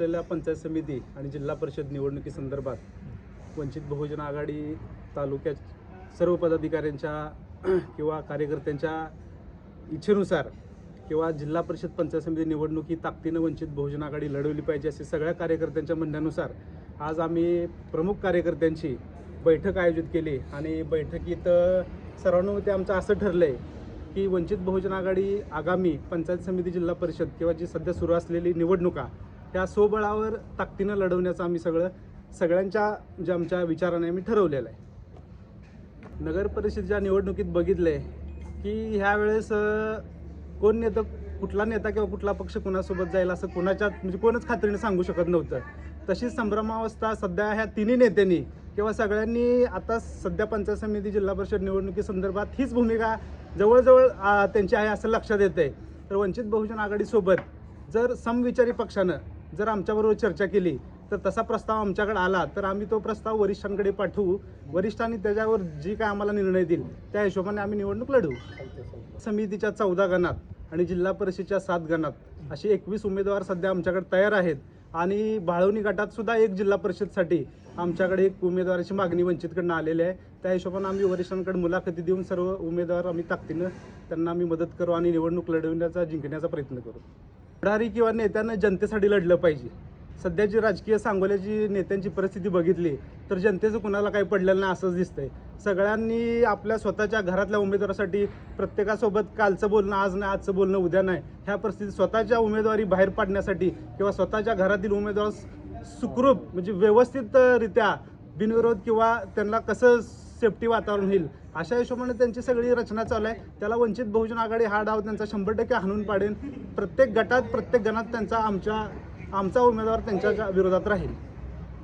पंचायत समिती आणि जिल्हा परिषद निवडणुकीसंदर्भात वंचित बहुजन आघाडी तालुक्यात सर्व पदाधिकाऱ्यांच्या किंवा कार्यकर्त्यांच्या इच्छेनुसार किंवा जिल्हा परिषद पंचायत समिती निवडणुकी ताकदीनं वंचित बहुजन आघाडी लढवली पाहिजे असे सगळ्या कार्यकर्त्यांच्या म्हणण्यानुसार आज आम्ही प्रमुख कार्यकर्त्यांची बैठक आयोजित केली आणि बैठकीत सर्वांनुमते आमचं असं ठरलं आहे की वंचित बहुजन आघाडी आगामी पंचायत समिती जिल्हा परिषद किंवा जी सध्या सुरू असलेली निवडणुका त्या स्वबळावर ताकदीनं लढवण्याचं आम्ही सगळ्यांच्या जे आमच्या विचाराने आम्ही ठरवलेलं आहे। नगर परिषदेच्या निवडणुकीत बघितले की ह्या वेळेस कोण नेता कुठला नेता किंवा कुठला पक्ष कोणासोबत जाईल असं कोणाच्या म्हणजे कोणच खात्रीने सांगू शकत नव्हतं। तशीच संभ्रमावस्था सध्या ह्या तिन्ही नेत्यांनी किंवा सगळ्यांनी आता सध्या पंचायत समिती जिल्हा परिषद निवडणुकीसंदर्भात हीच भूमिका जवळजवळ त्यांची आहे असं लक्षात येतं आहे। तर वंचित बहुजन आघाडीसोबत जर समविचारी पक्षानं जर आमच्याबरोबर चर्चा केली तर तसा प्रस्ताव आमच्याकडे आला तर आम्ही तो प्रस्ताव वरिष्ठांकडे पाठवू। वरिष्ठांनी त्याच्यावर जी काय आम्हाला निर्णय देईल त्या हिशोबाने आम्ही निवडणूक लढवू। समितीच्या 14 गणात आणि जिल्हा परिषदेच्या 7 गणात असे 21 उमेदवार सध्या आमच्याकडे तयार आहेत आणि बाळवणी गटात सुद्धा एक जिल्हा परिषदसाठी आमच्याकडे एक उमेदवाराची मागणी वंचितकडून आलेली आहे। त्या हिशोबाने आम्ही वरिष्ठांकडे मुलाखती देऊन सर्व उमेदवार आम्ही ताकदीनं त्यांना आम्ही मदत करू आणि निवडणूक लढवण्याचा जिंकण्याचा प्रयत्न करू। पुढारी किंवा नेत्यांना जनतेसाठी लढलं पाहिजे। सध्याची राजकीय सांगोल्याची नेत्यांची परिस्थिती बघितली तर जनतेचं कुणाला काही पडलेलं नाही असंच दिसतंय। सगळ्यांनी आपल्या स्वतःच्या घरातल्या उमेदवारासाठी प्रत्येकासोबत कालचं बोलणं आज नाही, आजचं बोलणं उद्या नाही, ह्या परिस्थितीत स्वतःच्या उमेदवारी बाहेर पाडण्यासाठी किंवा स्वतःच्या घरातील उमेदवार सुखरूप म्हणजे व्यवस्थितरित्या बिनविरोध किंवा त्यांना कसं सेफ्टी वातावरण होईल अशा हिशोबाने त्यांची सगळी रचना चालू आहे। त्याला वंचित बहुजन आघाडी हा डाव त्यांचा 100% हाणून पाडेल। प्रत्येक गटात प्रत्येक गणात त्यांचा आमचा उमेदवार त्यांच्या विरोधात राहील।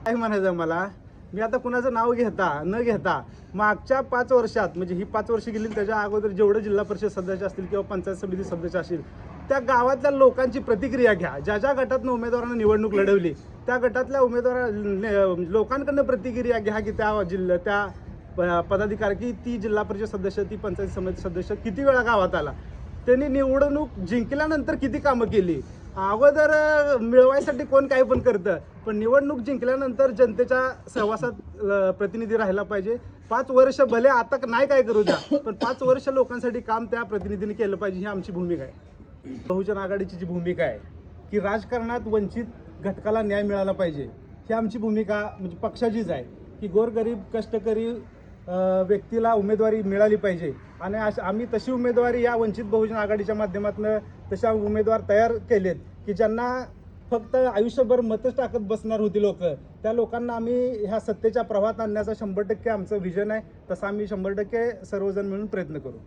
काय म्हणायचं मला, मी आता कुणाचं नाव न घेता मागच्या 5 वर्षात म्हणजे ही 5 वर्ष गेली त्याच्या अगोदर जेवढे जिल्हा परिषद सदस्य असतील किंवा पंचायत समिती सदस्य असतील त्या गावातल्या लोकांची प्रतिक्रिया घ्या। ज्या गटातनं उमेदवारांना निवडणूक लढवली त्या गटातल्या लोकांकडनं प्रतिक्रिया घ्या की त्या पदाधिकारी की ती जिल्हा परिषद सदस्य ती पंचायत समिती सदस्य किती वेळा गावात आला, त्यांनी निवडणूक जिंकल्यानंतर किती कामं केली। अगोदर मिळवायसाठी कोण काही पण करतं पण निवडणूक जिंकल्यानंतर जनतेच्या सहवासात प्रतिनिधी राहायला पाहिजे। 5 वर्ष भले आता नाही काय करू द्या पण 5 वर्ष लोकांसाठी काम त्या प्रतिनिधीने केलं पाहिजे ही आमची भूमिका आहे। बहुजन आघाडीची जी भूमिका आहे की राजकारणात वंचित घटकाला न्याय मिळाला पाहिजे ही आमची भूमिका म्हणजे पक्षाचीच आहे की गोरगरीब कष्टकरी व्यक्तीला उमेदवारी मिळाली पाहिजे आणि आम्ही तशी उमेदवारी या वंचित बहुजन आघाडीच्या माध्यमातून तशा उमेदवार तयार केलेत की ज्यांना फक्त आयुष्यभर मतच टाकत बसणार होती लोक, त्या लोकांना आम्ही ह्या सत्तेच्या प्रवाहात आणण्याचा 100% आमचं विजन आहे। तसं आम्ही 100% सर्वजण मिळून प्रयत्न करू।